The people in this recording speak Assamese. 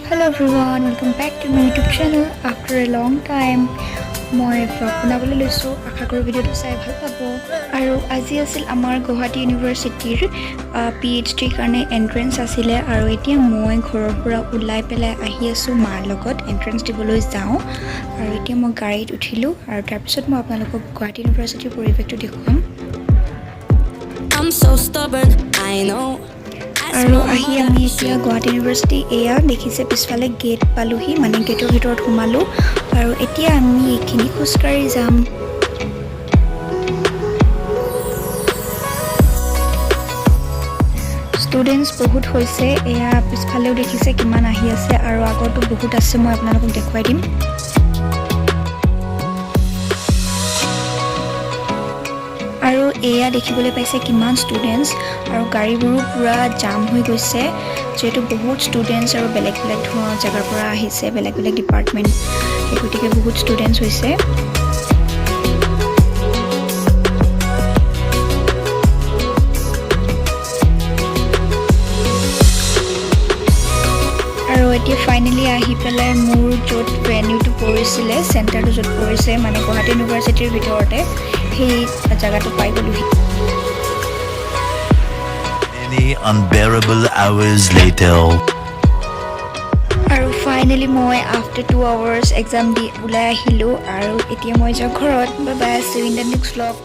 Hello everyone, welcome back to my YouTube channel. After a long time, মই vlog বনাবলৈ লৈছো আশা কৰো ভিডিওটো চাই ভাল পাব আৰু আজি আছিল আমাৰ গুৱাহাটী ইউনিভাৰ্চিটিৰ PhD কাৰণে এন্ট্ৰেন্স আছিল আৰু এতিয়া মই ঘৰৰ পৰা ওলাই পেলাই আহি আছো মাৰ লগত এন্ট্ৰেন্স দিবলৈ যাও আৰু এতিয়া মই গাড়ীত উঠিলো আৰু তাৰ পিছত মই আপোনালোকক গুৱাহাটী ইউনিভাৰ্চিটিৰ পৰিৱেশটো দেখুৱাম I'm so stubborn, I know. আৰু আহি আমি এতিয়া গুৱাহাটী ইউনিভাৰ্চিটি এয়া দেখিছে পিছফালে গেট পালোহি মানে গেটৰ ভিতৰত সোমালো আৰু এতিয়া আমি এইখিনি খোজকাঢ়ি যাম ষ্টুডেণ্টছ বহুত হৈছে এয়া পিছফালেও দেখিছে কিমান আহি আছে আৰু আগতো বহুত আছে মই আপোনালোকক দেখুৱাই দিম আৰু এয়া দেখিবলৈ পাইছে কিমান ষ্টুডেণ্টছ আৰু গাড়ীবোৰো পুৰা জাম হৈ গৈছে যেটো বহুত ষ্টুডেণ্টছ আৰু বেলেগ বেলেগ ধৰণৰ জায়গাৰ পৰা আহিছে বেলেগ বেলেগ ডিপাৰ্টমেন্ট গতিকে বহুত ষ্টুডেণ্টছ হৈছে আৰু এতিয়া ফাইনালি আহি পেলাই মোৰ য'ত ভেন্যুটো পৰিছিলে চেণ্টাৰটো য'ত পৰিছে মানে গুৱাহাটী ইউনিভাৰ্চিটিৰ ভিতৰতে সেই জায়গাটো পাই গ'লোহি Many unbearable hours later আৰু ফাইনালি মই after 2 hours exam দি ওলাই আহিলো আৰু এতিয়া মই যাওঁ ঘৰত bye bye see you in the next vlog